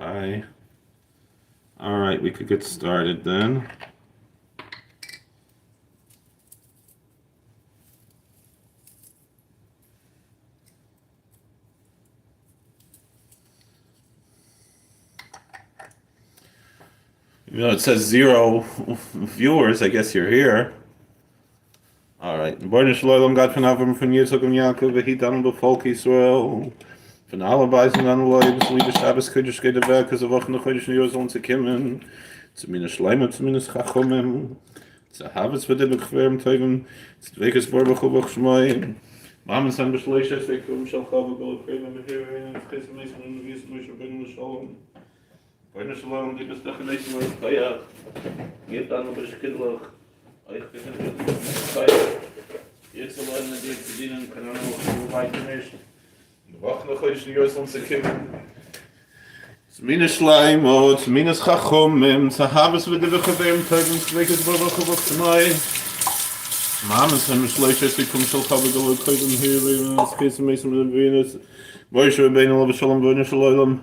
Hi. All right, we could get started then. It says 0 viewers. I guess you're here. All right. Born Shalom, God von Avram von Yitzchak and Yaakov, v'hit anu b'folk Yisrael. Von alle Beisen an Leib, liebe Shabbos, Kodesh, geht der Werk, also Wochen noch Kodesh, Jose und zu kommen. Zumindest Schleimer, zumindest Chachomem. Zu Havdalah, wird der bequem Teugen. Zu Weges Borbach, Obach, Schmai. Mama san beschlecht, es weg, Shalchava, Golokrim, und hier, und Chesed, Meisen, und wie es Moshe, Ben, Shalom. Born Shalom, die bist doch in Eisen, und Kaya. Geht an, aber ich kindlich. Ich bin jetzt allein mit dir zu dienen, kann auch weiter nicht. Die Woche noch heute in Jerusalem zu kommen. Zumindest Schleim, zumindest Chachomim, Zahabes wird der Bechabeim, Teufels, Weges, Babach, zu Mai. Mames, wenn ich schlecht ist, ich komme schon, habe ich alle Kreuz und hier, wenn es geht, zum nächsten Mal Venus. Weiß ich, wenn ich Shalom, wenn ich Shalom.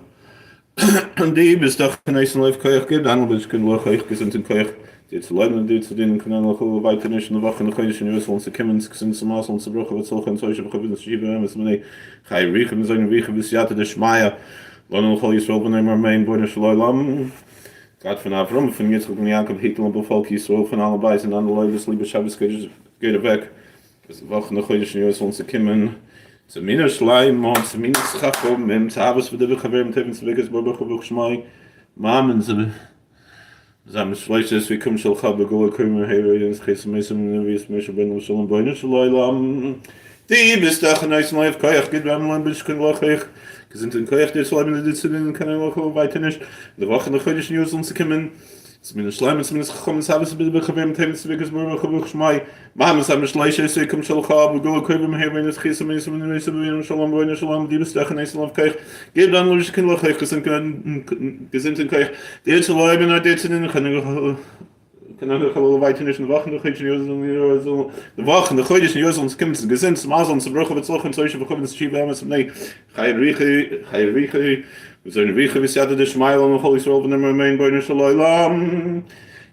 Und die bis doch in nächsten Life Koyach gibt, dann will ich kein Loch, ich gesinnt in Koyach. Die zu leiden und die zu dienen können noch weiter nicht in der Woche noch heute in Jerusalem zu kommen, sind zum Maß und zu brauchen, was soll kein Zeug, aber ich will nicht schieben, es mir Chai Riechen, wir sagen Riechen, bis Jate der Schmeier, Lona noch all Yisrael, wenn immer mein Born Shalom, Gott von Avram, von Yitzchak und Jakob, Hitel und Befolk Yisrael, von allen Beisen, an der Leute, liebe Shabbos, geht weg, bis Woche noch heute in Jerusalem zu kommen, zumindest Schleim, zumindest Chachom, im Zahabes, für die Bechaber, im Teven, zu Weges, Borbach, Schmai, Mamen, Zam shleishes we come shall have go come here in Chesed Mesim wie es Moshe Ben Shalom Boine Shalom. Die bist doch nice life Koyach geht wenn man bis können lach ich sind in Koyach der Shalom die zu den kann auch weiter nicht. Der Woche noch heute News uns kommen. Zumindest Schleim zumindest gekommen haben sie bitte bekommen Themen zu Weges Borbach Schmai. Machen wir shleishes we come shall have go come here in Chesed Mesim Shalom Boine Shalom die bist doch nice life Koyach geht dann nur können lach ich sind in Koyach der zu leben und der zu den kann auch weiter nicht in der Woche noch heute so die Woche noch heute in uns kommt zu gesehen zum Maß und zu brauchen wird solche solche bekommen das schieben haben nee Chai Rieche wir sollen Rieche bis ja der Schmeier und Holy Soul von der Main Born Shalom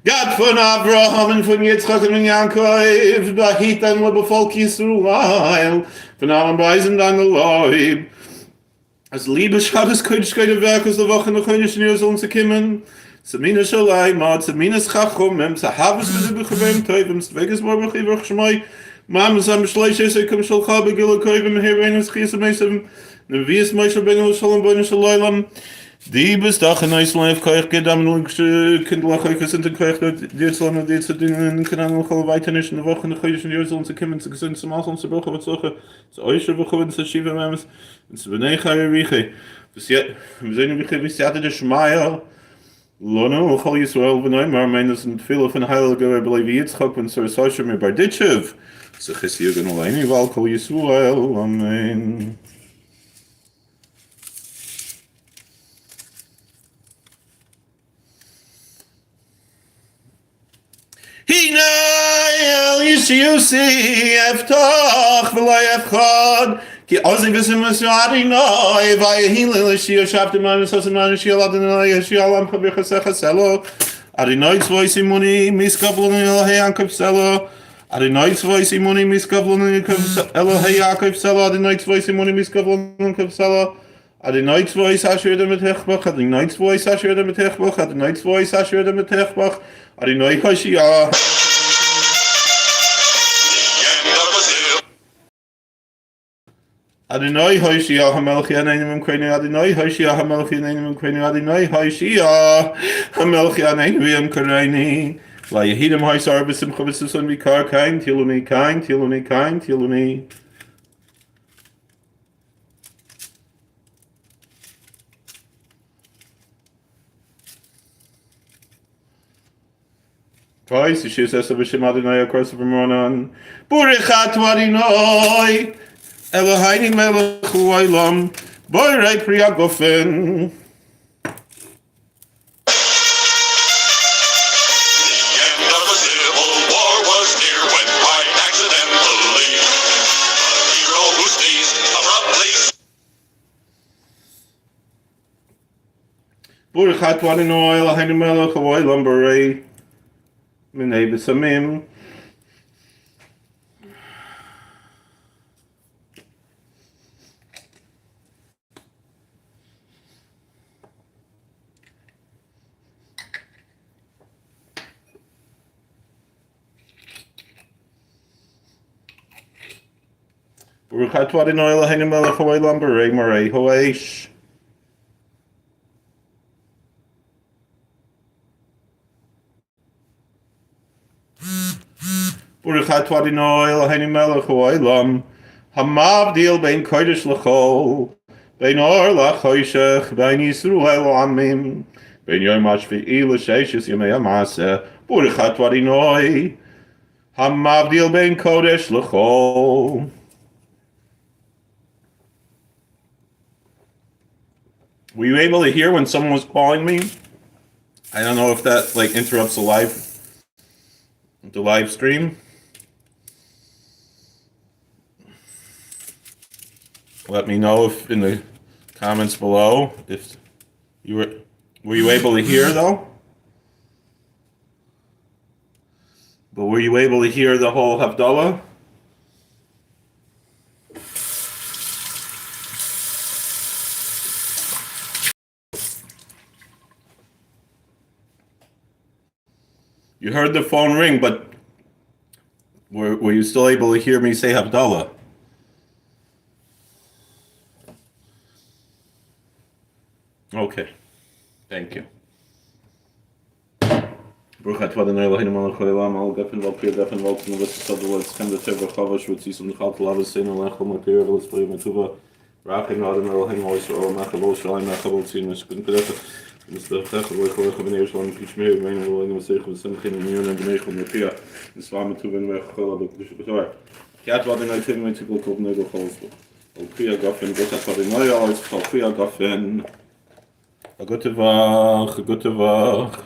Gott von Abraham und von Yitzchak und Yaakov behit an Befolk Yisrael von allen Beisen dann Leib als liebe Shabbos Kodesh geht Werk aus der Woche noch heute in Jerusalem zu kommen Zumindest Schleim, zumindest Chachomim, Zahabes wird der Bechabeim, Teufels, Weges, Borbach, Schmai, Mames, am Schleiches, Ekum, Shalchabe, Gilakoyim, Herenes, Chesed, Mesim, wie es Moshe Ben Shalom, Boine Shalom, die bis doch in Eisland, Koyach, geht am nur Kindlach, sind in Koyach, die zu lernen, die zu dienen, können noch weiter nicht in der Woche nach heute in Jerusalem zu kommen, zu gesund, zum Ausland zu brauchen, was solche, zu euch, bekommen, zu schieben, Mames, und zu benechen, Rieche, wir sehen, wie bis ja der Schmeier, Lona, Chol Yisrael, v'noimar, meines und viele von Heiliger Rebbe Yitzchak und Sir Sasha mir Barditchev. So chesed and Oleini, Val Chol Yisrael, Amen. Hina el Yishusi, Eftach, v'lai Efchad, Ki ozi v'sim v'suari noi, v'ayahilil Yishio shavtim manus osimanu shiel adonai Yishio alam chavir chasech selo, Adonai tzvoi simuni miskavlun Elohei Yaakov selo, Adonai tzvoi simuni miskavlun Elohei Yaakov selo, Adonai tzvoi simuni miskavlun Yaakov selo, Adonai tzvoi sashir dem etechbach, Adonai tzvoi sashir dem etechbach, Adonai tzvoi sashir dem etechbach, Adonai chashiyah. Adonai Hoshia Hamelchi Anenim Quenu Adonai Hoshia Hamelchi Anenim Quenu Adonai Hoshia Hamelchi Anenim Karani La Yehidim Haisar Bisim Chavisun Vikar Kain Tiluni Kain Tiluni Kain Tiluni Twice she says Bishim Adonai across the Moharan Burichat Adonai Eloheinu melech ha'olam, borei pri hagofen. The end of the Civil War was near when quite accidentally a hero who sneezed abruptly Burchat Wadinoi, Lahainu Melech, Hawaii Lumberei, Minei Besamim. Burchat Wadinoi, Lahainu Melech, Hawaii Lumberei, Marei Hoaish. Burchat Wadinoi, Lahainu Melech, Hawaii Lam. Hamavdil bein Kodesh L'chol, bein Or L'choshech, bein Yisrael Amim, bein Yom HaShvi'i L'Sheishis Yomei HaMaseh, Burchat Wadinoi, Hamavdil bein Kodesh L'chol. Were you able to hear when someone was calling me? I don't know if that interrupts the live stream. Let me know if in the comments below if you were you able to hear though? But were you able to hear the whole Havdalah? You heard the phone ring, but were you still able to hear me say Havdalah? Okay, thank you. Burchat Wadinoi, Lahainu Melech, Hawaii Lam, Al Geffen Valpir, Geffen Valtzen, Levis Sabdul, Schem the Tev Chavash, Rutzis and Chal Lavas, Lechel Matir, Lisplay Matuva, Rachim Adam, Elohim, Oyster, Machabol, Shalim, Machabol, Tzin, Mishkin Pedecha, Mr. Tech, Lechoch, Benir, Shalim, Kishmir, Rain, Elohim, Masech, Simchin, and Yun, and Benechel, Mapia, Islam, Matuva, and Mechel, the Kushbatar. Kat Wadinoi, Tim, Mitzvah, Kov, Negel, Cholsville. Alpia Goffen, Burchat Wadinoi, Alpia Goffen. A gute Woche.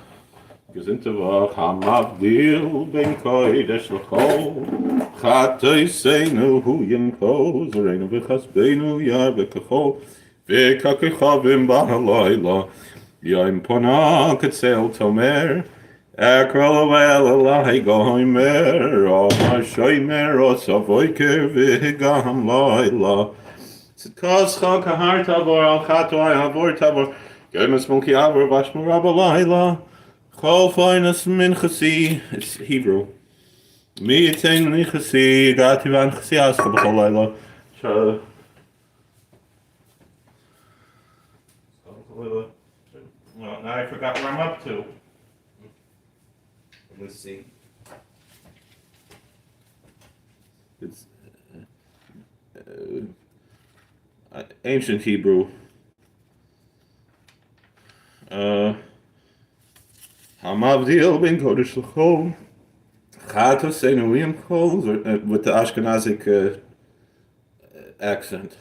Gesinte Woche, Hamavdil ben Kodesh L'chol, Chatei Seinu Hu Yimko, Zoreinu V'chasbeinu Yar V'kachol, V'kakechavim B'halayla, Yom Pona Ketzel Tomer, Ekrol Ovel Elahai Goimer, O Hashoimer, O Savoiker V'higam Layla, Tzidkos Chal Kahar Tabor, Al Chatoi Avor Tabor, Gemes Mulki Avor Vashmur Abalayla, Chol Foinus Minchasi, it's Hebrew. Mi Yitain Minchasi, Gati Van Chasi Aska B'cholayla. Well, now I forgot where I'm up to. Let's see. It's ancient Hebrew. Hamavdil ben Kodesh L'chol, Chato Seinu Yimchol, with the Ashkenazic accent.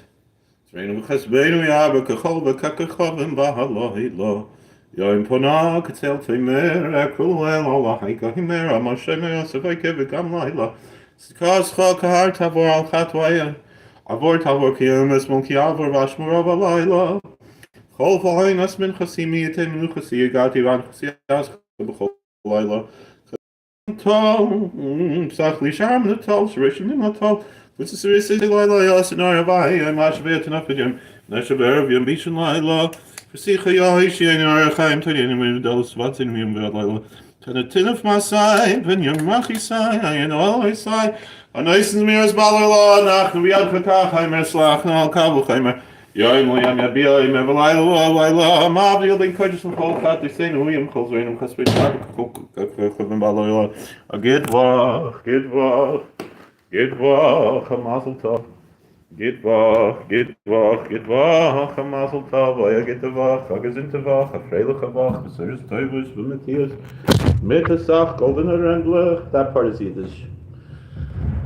Zoreinu V'chasbeinu Yar V'kachol V'kakechavim B'halayla, Yom Pona Ketzel Tomer, Ekrol Elahai Goimer, O Hashomer, O Savoiker V'higam Layla, Tzidkos Chal Kahar Tabor Al Chatoi Avor Tabor Kiyomes Mulki Avor Vashmur Abalayla, Chol Foinus Minchasi Mi Yitain Minchasi, Gati Van Chasi Aska B'cholayla, Tol, Psach Lisham L'Tol, Shirishim L'Tol, V'tzisiris L'Layla Yasinor Avai, Yom HaShavet Nafidem, Neshaber Yom Bishan Layla, V'sicha Yahishi Yom Arachaim Tadyanim V'Dalos Vatzin Yom V'Layla, Tanatinov Masai, V'Yom Machisai, Ayin Aloisai, Anoisins Miras Balayla, Nach V'Yad Chakach, Haimer Slach, Nal Kavu Haimer, Yom Yom Yabia, Yom Layla, Mavdil ben Kodesh L'chol, Chatei Seinu Yimchol, Zoreinu V'chasbeinu Yar V'kachavim B'halayla, a Gid Woch, a Mazel Tov. Gid Woch, a Mazel Tov, a Gid Woch, a Gesinte Woch, a Freiliche Woch, Besuris Teuvus, V'Matthias, Mittesach, Goldener Rendler. That part is Yiddish.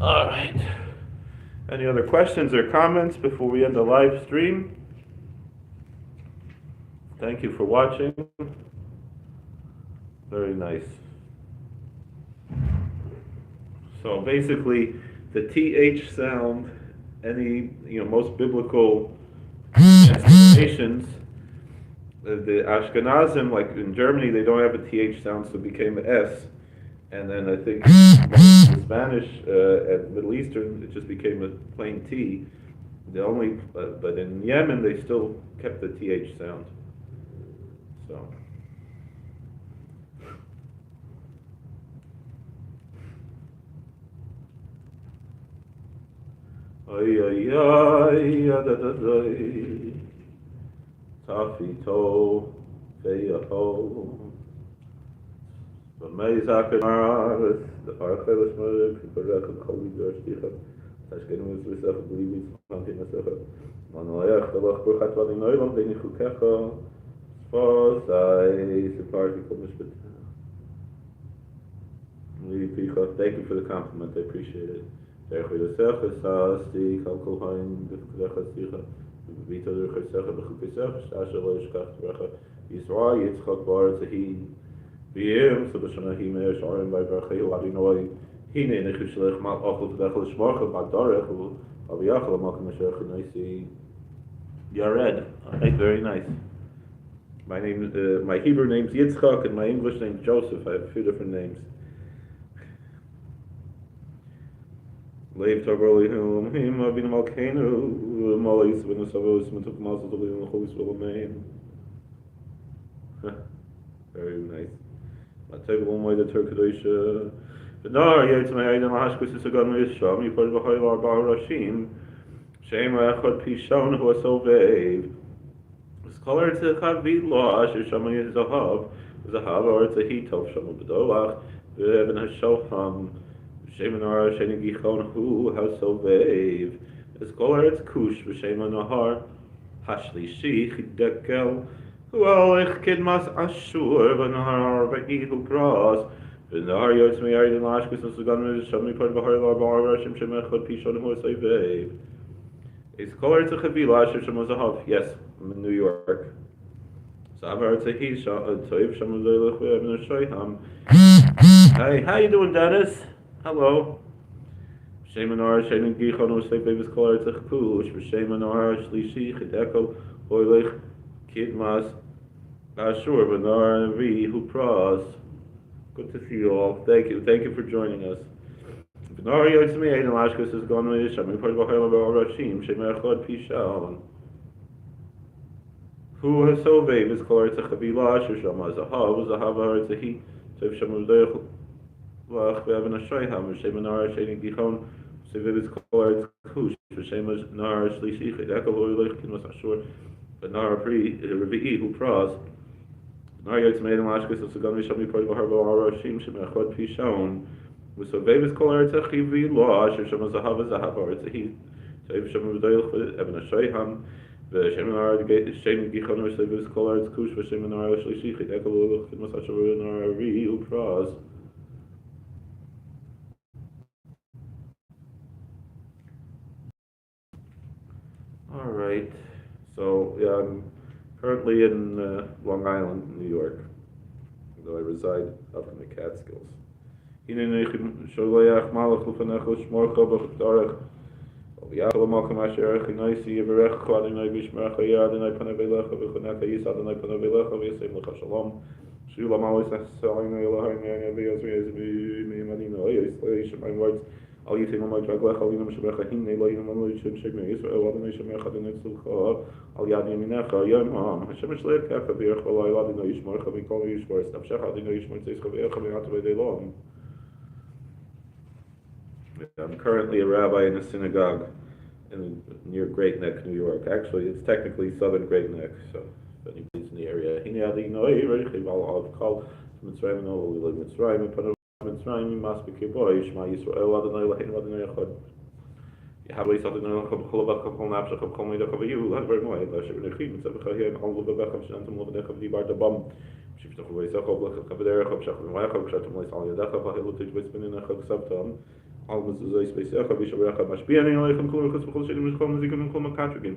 All right. Any other questions or comments before we end the live stream? Thank you for watching. Very nice. So basically, the TH sound, most biblical explanations, the Ashkenazim, like in Germany, they don't have a th sound, so it became an S. And then I think in Spanish and Middle Eastern, it just became a plain T. The only, but in Yemen, they still kept the th sound. So. Ay ay ay da da da. Tafi to, feya ho. V'mei zaken aras, the archelis mother, kiparech koli dorshticha. Tashkenu v'slecha b'livis mantin asecha. Manoyach telach burchat v'adin oilam b'ni chukecha. Sfosai separti kol mishpat. Thank you for the compliment. I appreciate it. Derech v'lesecha sasti kalkol hain b'fkedecha sicha. V'vita derchesecha b'chukesecha sh'asher lo yishkach t'recha. Yisrael yitzchak b'aretz ahi. V'yem so b'shana hi me'er sh'arim v'yvarchehu adinoi. Hine nechu shelech mal achol t'dechel sh'marcha b'adarech v'aviyachal ha'makam asher ch'naisi. Yared. Alright, very nice. My name, my Hebrew name's Yitzchak and my English name's Joseph. I have a few different names. Leiv Tavrolihim, Him Avinu Malkeinu, Malais Venusavos, Matuk Mazal Tolim, Holy Swilamain. Very nice. Matevil Moida Turkadisha. Vidar, Yetzmei Aiden Hashkus is a gun Misham, you put Bahoilar Bar Rashim, Shema Echad Pishon, who was so vague. Scholar to Chavi Law, Asher Shamay Zahav, Zahav, or it's a heat of Shamu Bedolach, Eben Hashofam. Shemanor Sheni Gichon Hu Haso Vev. Scholar it's Kush Shemanor Hashli Shi Dekel Hu Alich Kidmas Ashur Vanahar Vahihu Cross Vanahar Yotsmi Aiden Lashkus and Sugan Shami Port Bahar Bar Rashim Shemechot Pishon Hu Say Vev. A scholar it's a Chavila Asher Shemazahav. Yes, I'm in New York. Savar it's a he Toiv Shamazaylich Vev Shoyham. Hey, how you doing, Dennis? Hello. Shemanor Shenin Gichon Osei Baby's Color Push, Shemanor Shlishi, Hideko, Oilich, Kidmas, Ashur, Benar, and V, who pros. Good to see you all. Thank you for joining us. Benar Yotzmi, Aiden Lashkus is gone with Shami Parvahela Rashim, Shemachod Pishon. Who has so Baby's Color Chavila, Shama Zahav, Zahavar Zahi, Tev Shamudech. V'ach ve'avin ha'shoyham v'shem anar she'ning gichon v'sevivis kolard kush v'shem anar shlishi chedekol v'oilech kinmas ashur v'nar revi'i hu pras v'nar yotzmeid l'ashkes v'sugan v'sham yipod v'har v'arashim shemechod pishon v'sovevis kolard techivi lo asher shem zahav v'zahav arzehi tev shem v'doilech v'avin ha'shoyham v'shem anar she'ning gichon v'sevivis kolard kush v'shem anar shlishi chedekol v'oilech kinmas ashur v'nar revi'i hu pras. All right, so yeah, I'm currently in Long Island, New York, though I reside up in the Catskills. Al yitim al madraglech al yinam shebecha hinne lo yinam al yishim shegme Yisrael adonai shemecha adonai tzulcha al yad yaminecha yom ham Hashem shleirkecha v'yircha lo yad adonai yishmorcha v'kol yishmor snapshecha adonai yishmor tzeicha v'yircha v'yata v'dei lom. I'm currently a rabbi in a synagogue near Great Neck, New York. Actually, it's technically southern Great Neck, so if anybody's in the area. Hine adonai reichiv al av kol Mitzrayim and all the Mitzrayim Mitzrayim must be kiboy Shema Yisrael Adonai Eloheinu Adonai Echad. Yahweh Adonai Echad B'chol Avach B'chol Nafshach B'chol Meidach B'yu Hadvar Moed L'Asher B'nechim Mitzvah B'chayim Al L'Bebecha V'shantam L'Bedecha V'dibar Dabam Shivtach V'Veisecha V'Lecha V'Derech V'Shach V'Moecha V'Kshatam L'Is Al Yadecha V'Hilu Tijvitz B'Ninecha V'Savtam Al Mezuzah Yisveisecha V'Shaberecha Mashbi'ani Aleichem Kol Rechus V'Chol Shedim V'Chol Mezikim V'Chol Makatrigin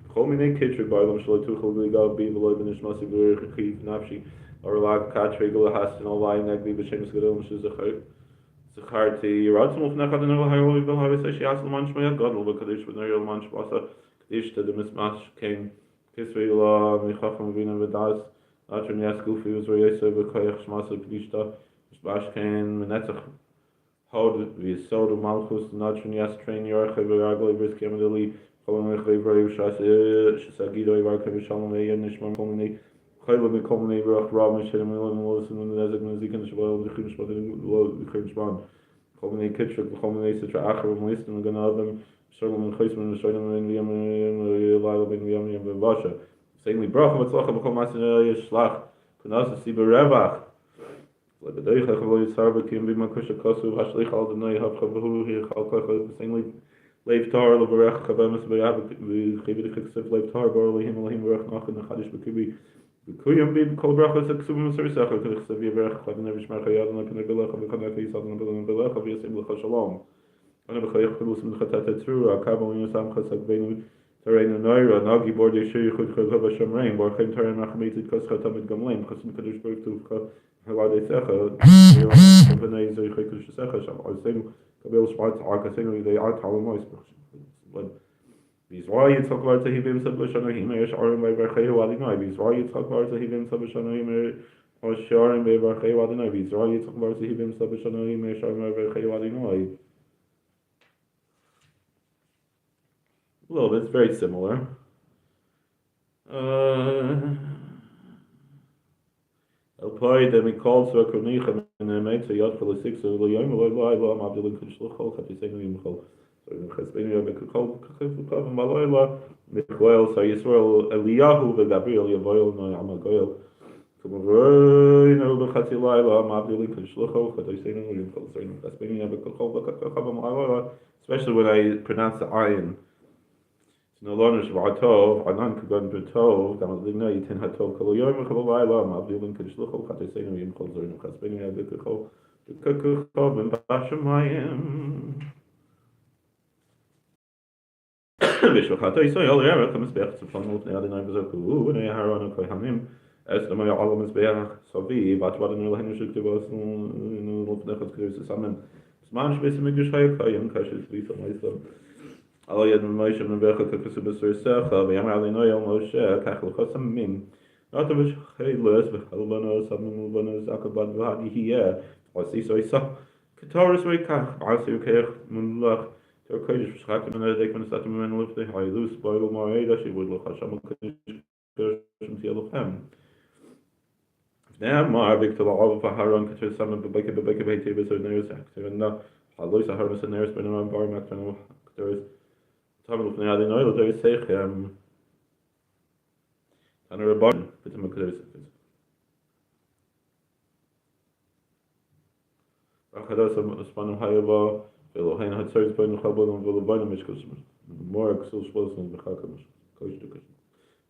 V'Chol Minei Kitrig B'Alam Shaloi Tuchol V'Ligav B'i V'Loi V'Nishmasi V'Rech Chiv Nafshi or Lag Katrig L'Hastin Al Vayin Negvi B'Shem Zgadol M'Shuzachar Zacharti Yeratzim Ufnech Adonai L'Hayroi V'Lhavis Eshi Asal Man Shmoyat Gadol V'Kadosh V'Ner Yol Man Shvasa Kadosh to the Mismash came Kisvei la michacham vina v'das Natron Yas Gufi was Royesa v'koyach shmasa p'gishta Bashken menetzach Hod v'yisodu malchus Natron Yas train yorche v'ragle v'izkemadili Kolonich v'ivrayu shasagido ivarka v'shalom eya nishman koloni Chayla v'koloni v'rach rav m'shedim v'ilon v'losin v'nezek v'zikin shval v'chim shmadim v'chim shman Koloni kitchuk v'koloni sitra achar v'moistin v'ganavim Shalom v'chaisman v'shodim v'yam v'yam v'yam v'vasha Sayingly bracha v'tzlacha v'kol masin yishlach Kunasa si b'revach L'bedoicha chavoy yitzhar v'kim b'ma kusha kosu v'hashlich al d'nei havcha v'hu hi'chal kocha Sayingly Leif tar l'varech chavemus v'yav v'chivit chiksev leif tar bar l'him l'him v'rech nachan n'chadish v'kibi V'kuyam b'im kol brachos ha'ksuvim v'sarisecha k'chsev yivrech chavin v'shmarcha yadana k'negelecha v'chanecha yisadana v'lecha v'yasim l'cha shalom Ana b'chayach k'lus m'chatata tzrura kabal yusam chasak v'enu Tareinu Naira, Nagi Bordi Shiri Chud Chazava Shamrain, Barchem Tarein Machamitit Koska Tamid Gamlain, Chasim Kadush Berg Tuvka, Halade Secha, Vanay Zay Chekush Secha, Sham Arsenu, Kabel Shmat Akasenu, they are Talamois. But Bizwa Yitzhak Var Tahibim Sabashana Himesh Arim by Barchei Wadinai, Bizwa Yitzhak Var Tahibim Sabashana Himesh Sharim by Barchei Wadinai, Bizwa Yitzhak Var Tahibim Sabashana Himesh Arim by Barchei Wadinai. A little bit, it's very similar. Alpai de Mikol so Kronichem and the mate Yad for the six of the Yom Loyla, Abdul Kushluchol, Katisenu Yimchol. So in Chespenia, Mikol, Kav, Maloyla, Michael, so Yisrael, Eliyahu, the Gabriel, Yavoil, no Amagoil. Kumaroy, no Bakatilila, Abdul Kushluchol, Katisenu Yimchol. So in Chespenia, Mikol, especially when I pronounce the ayin. No longer Svatov, Anan Kugan Betov, Gamalina, Yitin Hatov, Kaloyom, Kabalayla, Mabdilin Kishluchol, Katisenu Yim Kolzer, Kaspenia, Bikako, Bikakov, and Bashamayim. Bishwakato, so all the Arab comes back to Funnel, the other nine Bazoku, and Aharon Kohanim, as the Maya Alamas Beach, Sovi, Batwadan Henshuk to us, Lufnechas Kurus, Summon, Smanch Bissimigish Hayakayam, Kashis, Lisa, myself. Allah yad Moshe Nevecha Kakasubaser Secha v'Yamar Alinoy El Moshe Kachel Chosamim Not of Cheles v'Chalbanos Abnulbanos Akabad v'Hadihiyeh Osi Soisa Kataris Reikach Asi Ukech Munlach Terkoidish V'Shchakim and Edek when Satim and Lifte Hailus Boil Moeda she would look Hasham Kishim Tielochem Now Mar Big Tala Ov Haran Katar Saman Bebeke Bete Besod Neres Active and now Halois Harmas and Neres Benam Bar Maktan Kataris Tamil of Nadi Noil, there is Sechem and a Rabban, Pitamakuris. Akadas of Spanum Hayava, Velohain had served by Nuchabon and Velobana Mishkus, more Axel Schloss and Bechakamus, Coach to Cushion,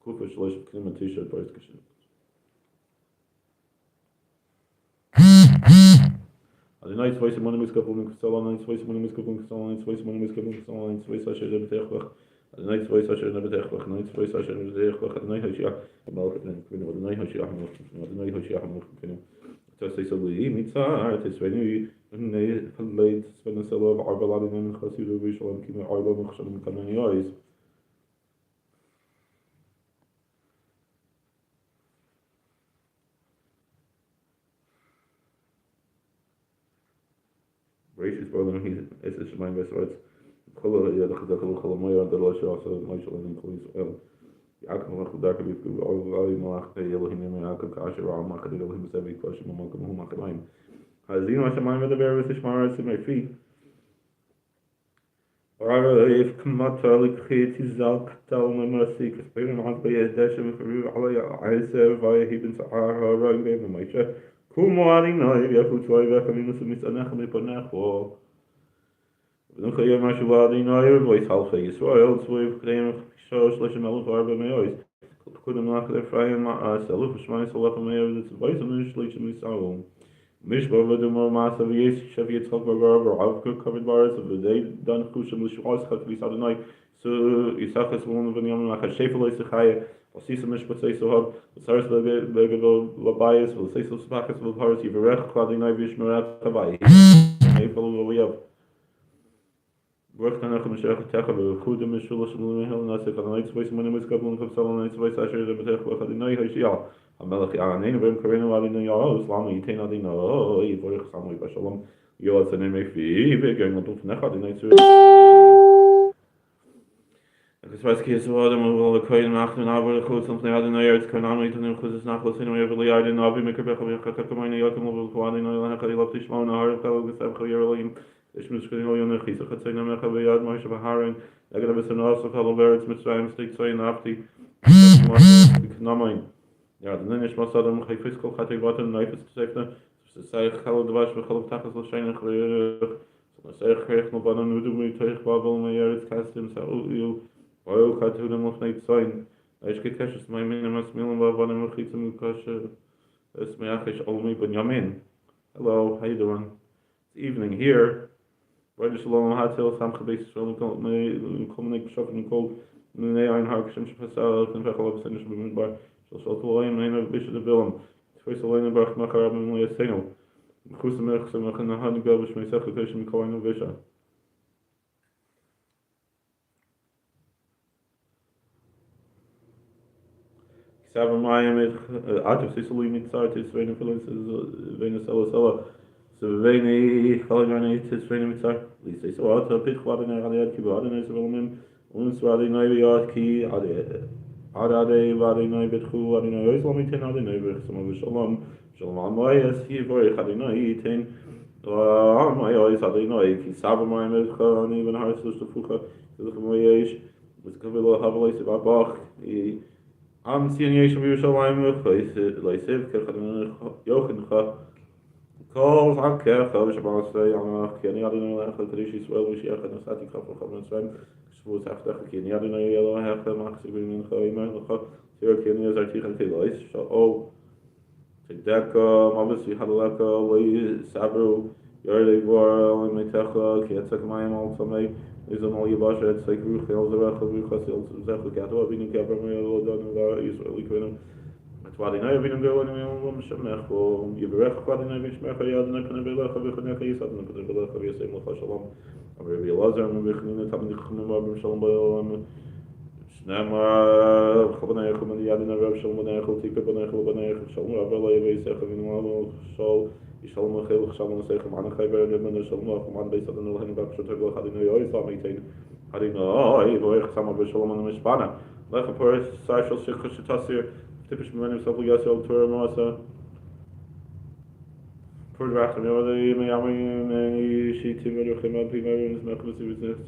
Kufish Lush of Klima t shirt, Price Cushion. The night voice money is couple in Salon, voice money is couple in Salon, voice money is couple in Salon, voice Asher the Techbach, the night voice Asher never Techbach, night voice Asher the Techbach, the night Hashia, Malcolm, the night Hashia, the night Hashia, to say so we Mitzah, it is when you late spend a sell of Arbaladin and Hasidu Visual and Kima Arba Mukhshan Kanani eyes. Gracious brother, he is my best words. Color, the Khadakal Kalamoya, the Lasha, also Michael and Police oil. Yakum Khadaka, all Malak, Elohim, Yakum Kasha, Makadil, himself, question, Makum Makalim. Hazino Shaman with the bear with the Shmaras in my feet. Or if Kamata, Likutei, Talmud, Sikh, Spirit, not by a dash of I serve via Hibin Sahara, Rugby, and my chest. Kumari no yafu tvoiva kaminus mitzanach miponach no khayem mashvadi no voice half Israel tvoiv kreim shosh leshem alf arba meois couldn't knock their frying self shmai salaf meois it's voice and shlichim misalom mishba vedum mas of yes shav yitzchak barbar av covered bars of the day done khushim lishwas khat vis adonai so isachas one of the yom nach shefel is khaya Osisa Mishpatsay Sohab, the Sars Begado Labias, will say so Spakas will Paris, Yivarech, Clouding Ivish Marat Tabai. May follow the way up. Work dann nach Mashiach Techa B'Chuda Mishul Shalom Hil Nasif Adonai Tzvos Monim Miskabel Chavsal Adonai Tzvos Asher Rebetech Adonai Hashiyah Hamelech Ya'aneinu V'Em Karenu Adonai Ya'o Islam Yitain Adonai Yivorech Samui B'Shalom Yoel Tzanim Mefi V'Geng Ladum Fnech Adonai Tzvos Akasvaski Yisvodem Uvol V'Koyin Machnu Navor Chutz Lamfnei Adonai Eretz Kanaan Yitain Chutz Nachlos Inu Yeveli Yadin Avi Mekabech V'Chakakamai Yakim Uvol Kwadin Oil Hachadi Lapti Shmo Nahar V'Kal V'Gesav Chayerolim Ishmushkin Yoyonach Yisachatay Namecha V'Yad Moshe Moharan Neged Abisan Also Chalav Eretz Mitzrayim Stik Tzay Nafti Knamain Yadin Nishmas Adam Chayfis Kol Chatay Vatan Naifis Tzefna Sesayich Chalav Dvash V'Chalav Tachas L'Shaynach V'Yerech Sesayich Chayich Mubana Nudu V'Yitoich Babel Me'Yeretz Kastim Sa'u'yu Oil Katudim L'Fnei Tzayin Aishke Keshes Maimin Masmilim V'Avanim V'Chitzim V'Kashe Esmeachish Olmi Ben Yamin. Hello, how you doing? It's evening here. Roger Shalom Hatil Samcha Beis Shalom Kolmanik B'Shofin Nikol Nunei Ein Har Kishem Shepasal Ken Fechol Absenish B'Midbar Shal Shal Toloyim Neina B'Bishad Abilam Tfei Saloyim Baruch Machar Abim L'Yasenu B'Chus Amelech Samach Nahan Gel B'Shmeisech L'Keshim Koyin U'Visha Kisav Mayim Atif Sisalim Mitzar Tisvein Filis Vein Sela So Veini Chaligani Tisvein Mitzar Lisa So Ata Pit Chwadin Aliad Kiba Adonai Sevelmim Unswadi Noiviyat Ki Adade Vadi Betchu Adonai Oislam Yitin Adonai V'Chsama V'Shalom Shalom Amayas Yivorech Adonai Yitin Amayas Adonai Ki Sava Mayim Edcha Even Harsus Tefucha Yilchamoyesh V'Skavila Havdalah Sivabach Am Tzion Yeshem Yerushalayim L'Ysev Kechadonai Yochincha Kol Hakech Shabbat Yamach Keni Adonai Lecha Kadosh Yisrael V'Shiach Nasati Kafel Chavon Tzvim Shvus Hafdach Keni Adonai Elohecha Machzivim Mincha Imer Lecha Tir Keni Azarticha Telois Sha'o Tzedeka Mavis Yihadaleka Loi Sabru Yardei Gvar Metecha Kietzak Mayim Al Tamei Izam Al Yabasha Etzek Ruch El Zerecha V'Chas El Zerecha Kato Avinu Kavram El Odon Yisrael Likvenim Vadinai Avinu Golan Yom Shemecho Yiberech Vadinai Vishmecha Yadna Kanabelecha V'Chanecha Yisadna Kanabelecha V'Yasem Lecha Shalom Rabbi Elazar V'Chnina Tamid Chumim Rabbi Shalom Ba'olam Shnema Chabanayach U'Madi Yadna Rabbi Shalom Banayach L'Tika Banayach L'Banayach Shalom Rabbi Elay V'Yisech Avinu Alo Shal Yishalom Achel Shalom Sechem Anachai V'Adman Shalom Achman Beisad Anulhan B'Kshotek L'Chadinu Yoyisam Yitain Hadinu Voich Sama B'Shalom Anamishpana Lecha Poris Sashal Shikha Tasir Typisch Menem Sabul Yasel Torah Masa Purdrach Melody Mayami Shiti Meruchim Pimarin Mekhusi Business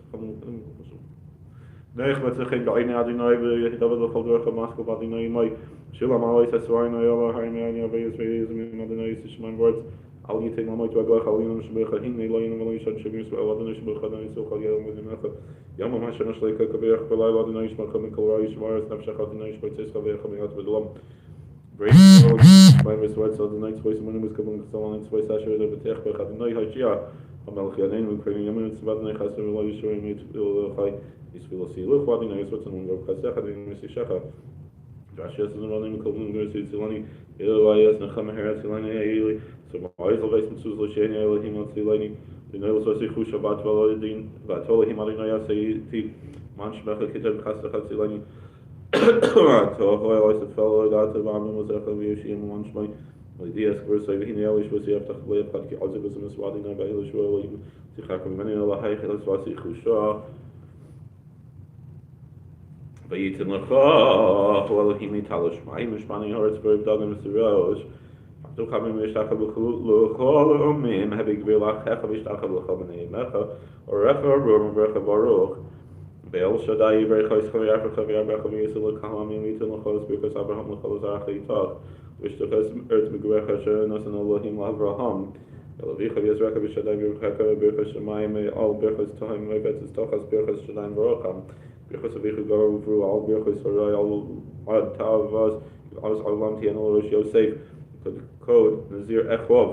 Nech Matzachim Gaina Adinai David Khaldur Khamasco Adinai Mai Shilam Alay Saswarina Yala Harimani Abayas Vayizim Adinai Sishman words Al Yitin Lamai to Agla Halinam Shbecha Hin Lain Malaysia Shibis Adinai Shbecha Sokhal Yam Mudinaka Yam Hashana Shleka Kabir Khalai Adinai Shmakam Kalrai Shmaras Nafshakh Adinai Shbetzes Khavir Khamayat Bedlam Breslov by Miss White Adonai Tzvos Monim Miskabel Chavsal Tzvos Asher Rebetech Adonai Hashiyah Hamelech Ya'aneinu V'Koyin Yamin Tzvadnei Chasem V'Lo Yishurim Yitzvilachai Yisvilasi Luch Adonai Yisvatzon V'Gav Chasech Adonai Misishacha Joshua Zinaronim Koblentzer Rebbe Eloayas Nechem Heretz Yilani Eili So Ma'ayzel Veis Mitzuz L'Sheni Elohim Atzilani V'Noel Sosichu Shabbat V'Alodin V'Atolahim Adonai Yasayiti Man Shmecha Kitab Chasech Atzilani Toho Elois Fellow Data V'Amim Mozecha V'Yoshim Manshmai L'Dias Versa V'Hine Elish V'Si Avtach Le'Apad Ki Azib V'Sim Eswadina V'Elish V'Elohim Tichakum Meni Elahai Chelas V'Asichu Shah Vayitin Lecha Elohim Italish Mai Mishmani Horetz Berg Dagam Sirosh Abdu Kamim Yishtacha L'Chol Umim Hebig V'Lach Hecha V'Yishtacha L'Chol B'nei Mecha Orecha Rum V'Recha Baruch Be'el Shaddai V'Recha Yischav Yafrecha V'Yabrecha V'Yisel L'Kahamim Yitin L'Chol Because Abraham L'Chol Zarach L'Yitach V'Yishtaches Eretz Megrecha She'Nasan Elohim L'Avraham Elavicha V'Yazrecha V'Shaddai V'Recha V'Bercha Shemayim Al Berchas Tohim V'Betzes Tochas Berchas Shaddai V'Rocham Berchas Avicha Garu V'Ru Al Berchas Harai Al Ad Tavaz Al Alam Tiano Rosh Yosef Code Nazir Echov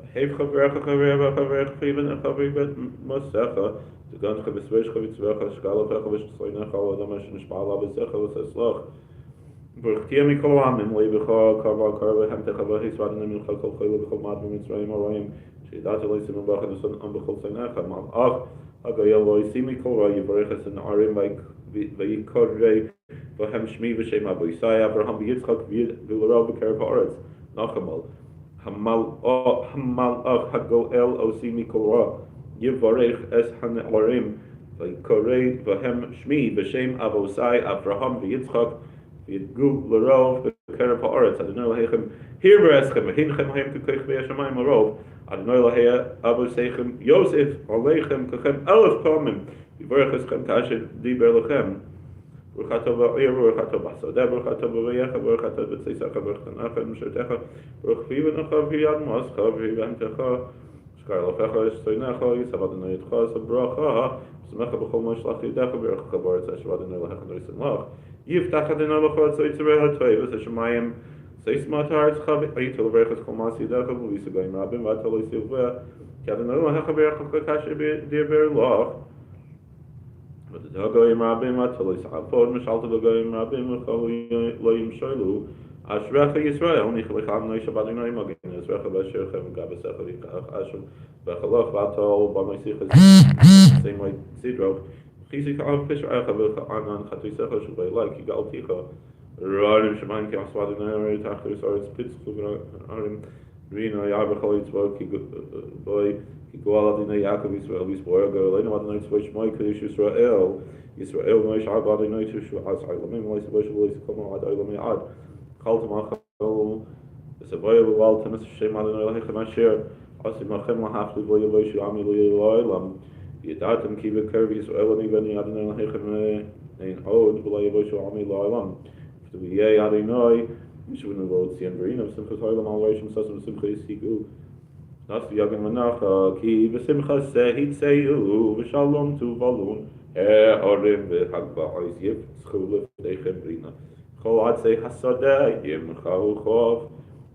V'Hevcha V'Recha V'Recha V'Recha V'Recha V'Recha Mosecha The gun Chavesveshcha V'Tzvecha Shkalapecha V'Shtzloinecha Al Adama Shenishpa'ala V'Secha V'Seslach V'Rchtia Mikol Amim Le'Becha Karva Karva Hemtecha V'Hisvadina Mincha Kol Chayla V'Chol Mad V'Mitzrayim Arayim She'idata Le'Sim V'Bacha D'Son Am B'Chol Seinecha Mal'ach Hagoyel lo isimi kol ra yivarechas an arim vayikorei v'hem shmi v'shem Abu Yisai Abraham v'Yitzchak v'Yilarav v'Kereb ha'aretz Nachamal Hamal ach hagoel osimi kol ra yivarech es ha'arim vayikorei v'hem shmi v'shem Abu Yisai Abraham v'Yitzchak v'Yilgu l'Rav v'Kereb ha'aretz Adonai Lahechem Hir v'eschem v'hinchem haim k'koich v'yashamayim l'Rav Adonai Lahea Abu Seichem Yosef Aleichem Kachem Elef Pamim Yivarecheschem Kasher Diber Lechem Baruch atah ba'ir Baruch atah b'asodeh Baruch atah b'vayecha Baruch atah b'tzeisacha Baruch tanacha M'shertecha Baruch v'yivanecha v'yad mascha v'yivantecha Shkar lefecha Yishtoinecha Yisav Adonai Yitcha Sabracha S'mecha b'chol mo'shlach yidecha Baruch chabaretz Ashav Adonai Lahecha Noisim lach Yiftach Adonai Lachot Tzeitzerei HaToivus Hashemayim Seis matar tzchav ayitol verechas kol masi dachav v'lisa goyim rabim v'atol yisivveh ki Adonai Lahecha berechach k'kasher dir berloch v'tadha goyim rabim v'atol yisavod m'shalta v'goyim rabim v'chol lo yimshoylu ashrecha Yisrael nichlecha noy shabbat Adonai magin ashrecha v'asherchem v'gabesecha v'ikach asher v'chaloch v'atol b'noisichas same way sidroch chizik av pisharecha v'cha'anan chatuisecha shuvayla ki galticha Rarim Shemaim Ki Aswad Nari Tachlis Arts Pitzku Rarim Rina Yabachal Yitzvah Ki Boy Ki Goal Adina Yaakov Yisrael Yisboy Garlena Adonai Tzvah Shmai Kodesh Yisrael Yisrael Noish Ab Adonai Tishu As Ailamim Lois Bosh Lois Kama Ad Ailamim Ad Chalt Machal Saboy Wal Tamas Shem Adonai Lachem Asher Asim Machem Lahafli Boy Bosh Ami Loy Loilam Yadatam Ki Bekerv Yisrael Nivani Adonai Lachem Ein Od Boy Bosh Ami Loilam Yeh Adonai, Yishuvin V'Vod Tzion V'Rinam Simchas Ha'olam Al Reishim Sasam Simcha Yisigu Nas V'Yagim Manacha Ki V'Simcha Sehitzeu V'Shalom Tu Valun Ha'orim V'Hagba Oiz Yitzchu L'V'Deichem Brina Chol Atzei Hasadeh Yimcha Uchov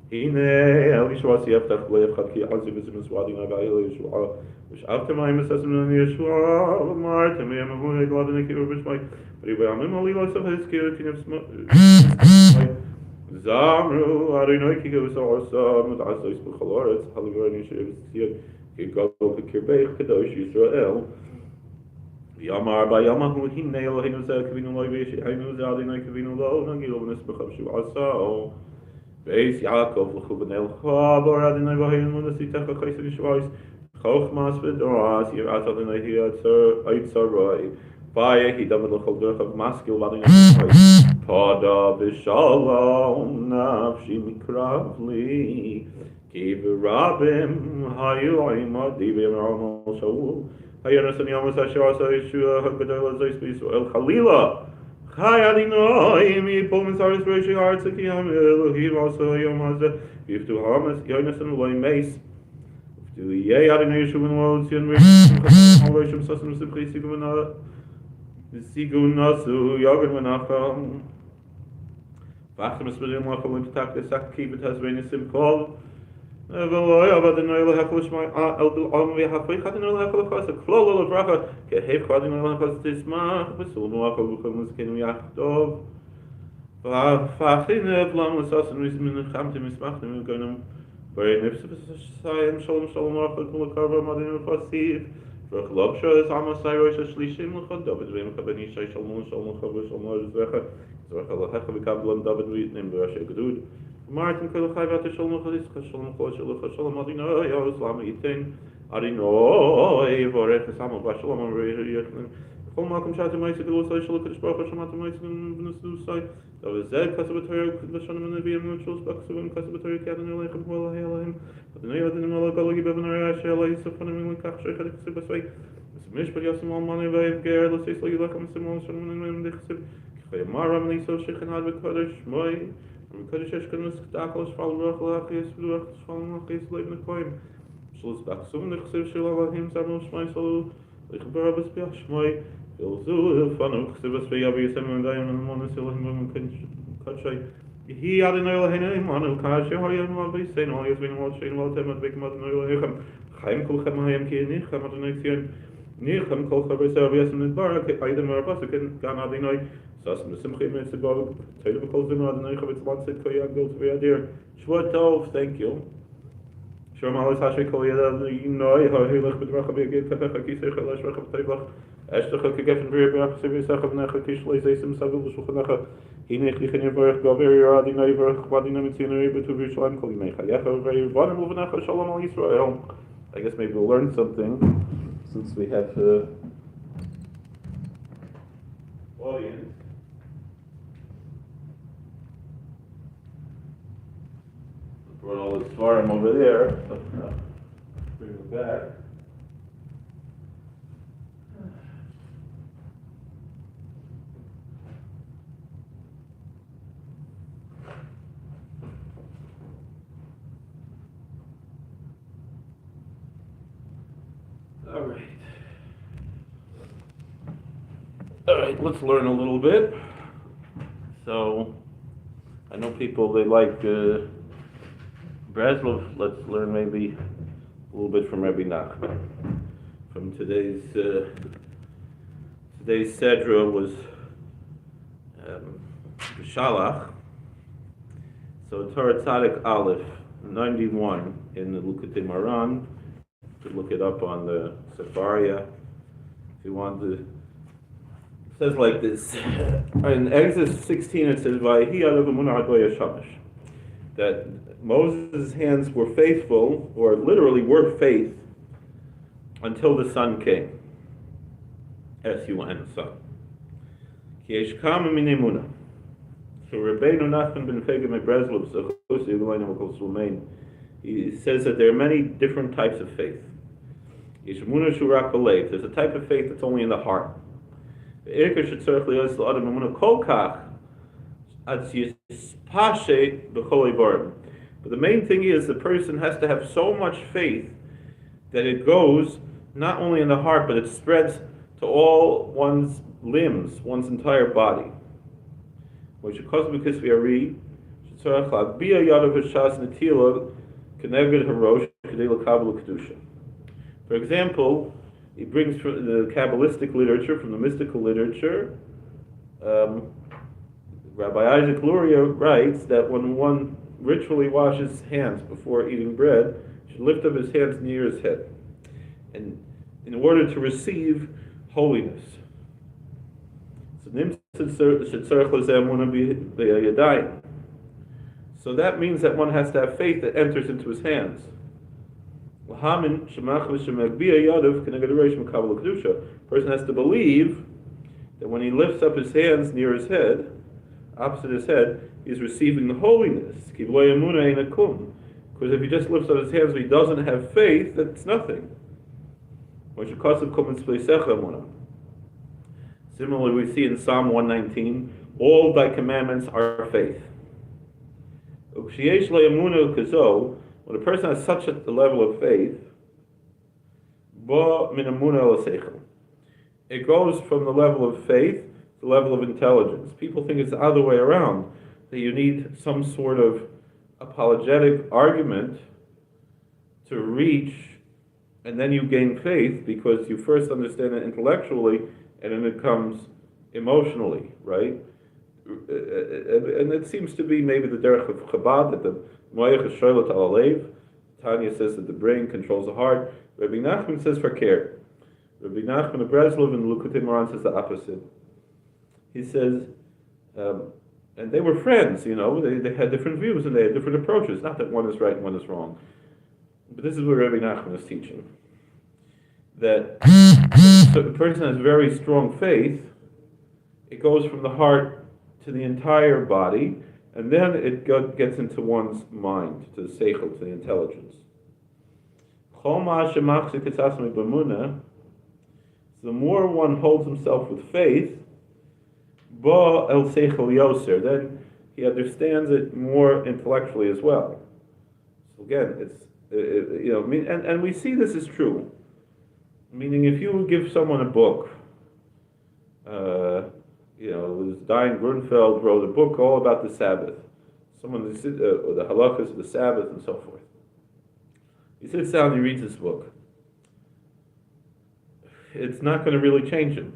Hine El Yishua Siyeftach L'Yevchad Ki Azi V'Zim Zwadim Avayil Yishua V'Shavtem Ha'im Sasam Yishua V'Martem Yemahu Egladin Ekir V'Shmai V'Yamim Alilos of his Kir Kinev Zamru Adonai Ki Gavasar Mud'asais B'Chaloretz Halivarni Shev Tziyad Ki Gavol K'Kirbeich Kadosh Yisrael V'Yamar B'Yamahu Hinei Eloheinu Zeh Kavinu Loi V'Yesheinu Zeh Adonai Kavinu Lo Nagilo V'Nesbechav Shiv Asao Beis Yaakov L'chu B'Nei L'cha Bor Adonai V'Hayin L'Nesitecha Chayse V'Shvais Chochmas V'Doras Yirat Adonai Yitzar Roi Vaya Ki David L'chol Derech of Maskil V'Adonai Yitzar Pada V'Shalom Nafshi Mikravli Ki V'Rabim Hayu Imadi V'Yamar Shaul Hayanas and Yamas Asher Asa Yeshua HaGadol Azais B'Yisrael Chalila Chai Adonai Mi Pol Misaris Reishi Artsa Ki Ham Elohim Also Yom Hazeh Yiftu Hamas Yonas and Eloi Meis Yiftu Yeh Adonai Yeshua N'Lo Tzion Reishim Sasam Simchi Sigum Sigu Nasu Yogin Menachem V'achtem Espedim Lachol Intak Desak Ki B'Tazvein Simchol V'Loi Avadonai L'Hekol Shmai El Am V'Hafei Chadonai L'Hekol L'Chasek Klol L'Vracha Kehev Chadonai L'Hekol Tismach V'Sul Moachol V'Chol M'Zkeinu Yachtov V'Achin V'Lam L'Sas N'Rizmin N'Chamtim M'Smachtim M'Gonim V'Rei Nifse V'Sayim Shalom Shalom Rachot M'Lekarva Madin M'Fasiv V'Chlop Shoes Amasai Rosh HaShlishim L'Chot David V'Emcha Ben Yishai Shalom Shalom Shalom Zvecha Zvecha L'Hecha V'Kablan David V'Yitnim V'Rashi Gedud Martin Kol Chai V'Ata Shalom Chadiska Shalom Chol Shalom Shalom Adinoi Yoslam Yitin Adinoi V'Orech Esamo V'Shalom V'Yitnim Chol Malkum Shatim Ma'isik L'Osai Shalom Kadosh Baruch Hashem Atam Ma'isik V'Nusai David Zed Kasav B'Torah L'Shanim V'Neviyim V'Nutshul B'Kasavim Kasav B'Torah Ki Adonai Elohim Huel Ha'Elohim Adonai Adinim Elo Galogi B'V'Nari Asher Lo Yisafanim L'Kach Sheichad Ksiv B'Svei Mishpat Yasim Al Mani V'Yev Ger L'Seis Lo Yilacham Simon Shalom V'Nim D'Chsiv Chayamar Ram L'Yiso Shechanad V'Kodesh Moi V'Kodesh Eshkan V'Sk'takol Shfal V'Rach L'Achis V'Rach Shfal L'Achis Leib N'Koyim Shalus B'Aksum D'Chsiv Shil Elohim Zanu Shmai Salu L'Chbar V'Spiyah Shmai Ilzu Fanu Ksiv V'Svei Yavi Yisem V'Dayim V'Monis Elohim V'Kachay Yehi Adonai Eloheinu Imanu Kasher Hayam V'Yisein Al Yisvein Al Shein Al Tem Adbekim Adonai Elohechem Chaim Kulchem Hayam Ki Nichem Adonai Tzion Nichem Kol Chaver Sev Yasem Nidbarak Aydem V'Rabasik Gan Adonai Sasem Simchim Mitzvah Teilem Kol Zimra Adonai Chavetz Latzit Koyag Gol Tveyadir Shua Tov, thank you. Shom Alis Hashem Kol Yada Yinoi HaHilach B'Dracha B'Yagid Tefech HaKisei Chalash Recha B'Teivach Eshtecha Kegefen V'Yabach Sevisecha V'Necha Tishlei Zeisim Savil V'Shulchanecha Hinech Lichin Yvarech Gaver Yeradi Noivarech Vadina Mitzina Reba Tu V'Yishalayim Kol Yimecha Yecha V'Yivanim L'V'Necha Shalom Al Yisrael. I guess maybe we'll learn something since we have audience. Brought all this farm over there. Bring it back. All right, let's learn a little bit. So, I know people, they like Breslov. Let's learn maybe a little bit from Rabbi Nachman. From today's Sedra was Shalach. So Torah Tzadik Aleph 91 in the Likutei Moharan. You could look it up on the Sefaria if you want to. It says like this. In Exodus 16 it says, "Vayihi adav emunah adoya shamash," that Moses' hands were faithful, or literally were faith, until the sun came. S-U-N, sun. Ki yesh kama min emunah. So Rabbeinu Nachman ben Fegem Breslov, he says that there are many different types of faith. Yesh emunah shu rak b'lev. There's a type of faith that's only in the heart. But the main thing is the person has to have so much faith that it goes not only in the heart, but it spreads to all one's limbs, one's entire body. For example, he brings from the Kabbalistic literature, from the mystical literature, Rabbi Isaac Luria writes that when one ritually washes hands before eating bread, he should lift up his hands near his head, and in order to receive holiness. So that means that one has to have faith that enters into his hands. Person has to believe that when he lifts up his hands near his head, opposite his head, he's receiving the holiness. Because if he just lifts up his hands but he doesn't have faith, that's nothing. Similarly, we see in Psalm 119, all thy commandments are faith. When a person has such a level of faith, it goes from the level of faith to the level of intelligence. People think it's the other way around, that you need some sort of apologetic argument to reach, and then you gain faith because you first understand it intellectually, and then it comes emotionally, right? And it seems to be maybe the derech of Chabad, that the Moyach is shoylet al alev. Tanya says that the brain controls the heart. Rabbi Nachman says fakir. Rabbi Nachman of Breslov in Likutei Moharan says the opposite. He says, and they were friends, they had different views and they had different approaches. Not that one is right and one is wrong. But this is what Rabbi Nachman is teaching. That if a person has very strong faith, it goes from the heart to the entire body, and then it gets into one's mind, to the seichel, to the intelligence. The more one holds himself with faith, then he understands it more intellectually as well. So again, and we see this is true. Meaning, if you give someone a book, Dayan Grunfeld wrote a book all about the Sabbath. Or the halachas of the Sabbath and so forth. He sits down and he reads this book. It's not going to really change him.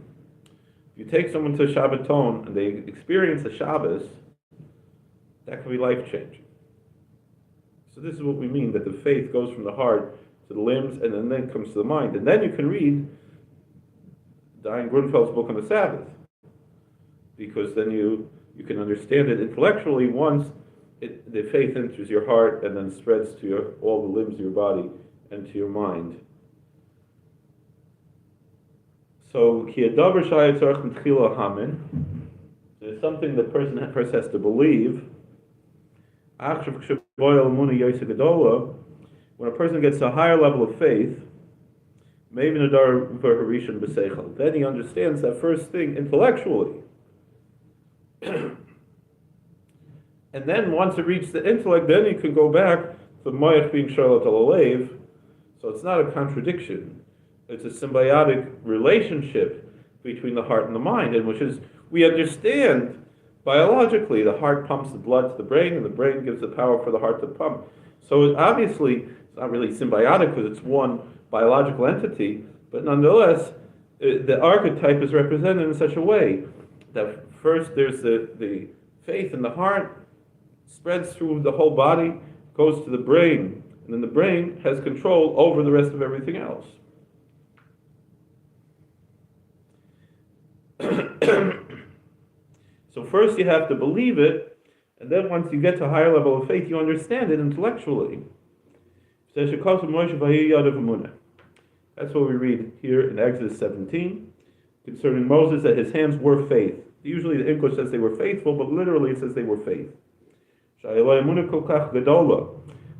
If you take someone to a Shabbaton and they experience a Shabbos, that can be life-changing. So this is what we mean, that the faith goes from the heart to the limbs, and then comes to the mind. And then you can read Diane Grunfeld's book on the Sabbath, because then you can understand it intellectually once the faith enters your heart and then spreads to all the limbs of your body and to your mind. So, there's something the person first has to believe. When a person gets a higher level of faith, then he understands that first thing intellectually. And then once it reaches the intellect, then you can go back to the moyach being charlotte al-alev. So it's not a contradiction. It's a symbiotic relationship between the heart and the mind, in which is, we understand biologically, the heart pumps the blood to the brain, and the brain gives the power for the heart to pump. So obviously, it's not really symbiotic because it's one biological entity, but nonetheless, the archetype is represented in such a way that first there's the faith in the heart, spreads through the whole body, goes to the brain, and then the brain has control over the rest of everything else. So first you have to believe it, and then once you get to a higher level of faith, you understand it intellectually. That's what we read here in Exodus 17 concerning Moses, that his hands were faith. Usually the English says they were faithful, but literally it says they were faith. He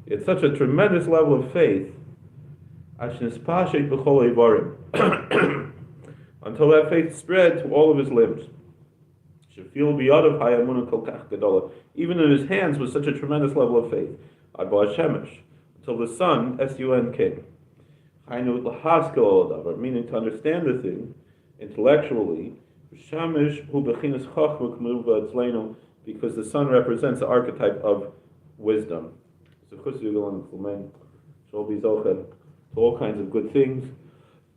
had such a tremendous level of faith until that faith spread to all of his limbs. Even in his hands was such a tremendous level of faith. Until the sun, S-U-N, came. Meaning to understand the thing intellectually, because the sun represents the archetype of wisdom. All kinds of good things.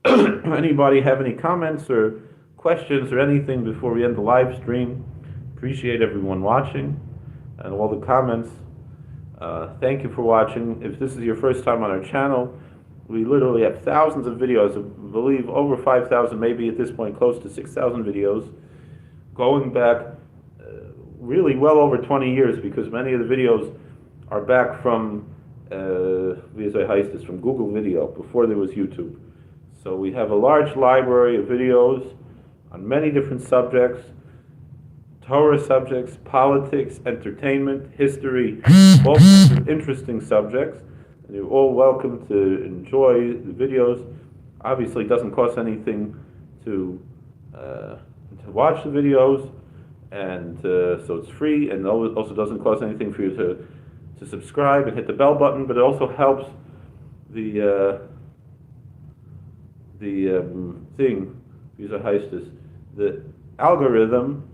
Anybody have any comments or questions or anything before we end the live stream? Appreciate everyone watching and all the comments. Thank you for watching. If this is your first time on our channel, we literally have thousands of videos, I believe over 5,000, maybe at this point close to 6,000 videos, going back really well over 20 years, because many of the videos are back from from Google Video, before there was YouTube. So we have a large library of videos on many different subjects, Torah subjects, politics, entertainment, history, all kinds of interesting subjects. And you're all welcome to enjoy the videos. Obviously, it doesn't cost anything to watch the videos, and so it's free, and also doesn't cost anything for you to subscribe and hit the bell button. But it also helps the the algorithm,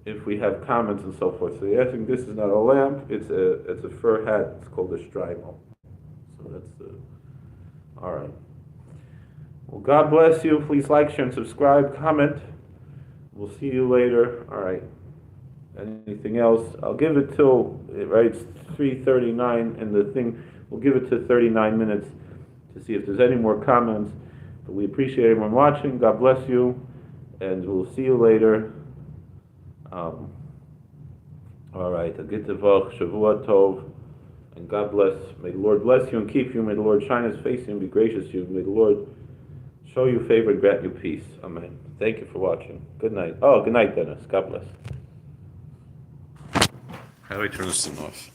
if we have comments and so forth. So I think this is not a lamp; it's a fur hat. It's called a shtreimel. So that's all right. Well, God bless you. Please like, share, and subscribe. Comment. We'll see you later. All right. Anything else? I'll give it till it's 3:39 in the thing. We'll give it to 39 minutes to see if there's any more comments. But we appreciate everyone watching. God bless you, and we'll see you later. All right. Shavua Tov, and God bless. May the Lord bless you and keep you. May the Lord shine His face and be gracious to you. May the Lord show you favor and grant you peace. Amen. Thank you for watching. Good night. Oh, good night, Dennis. God bless. How do I turn this thing off?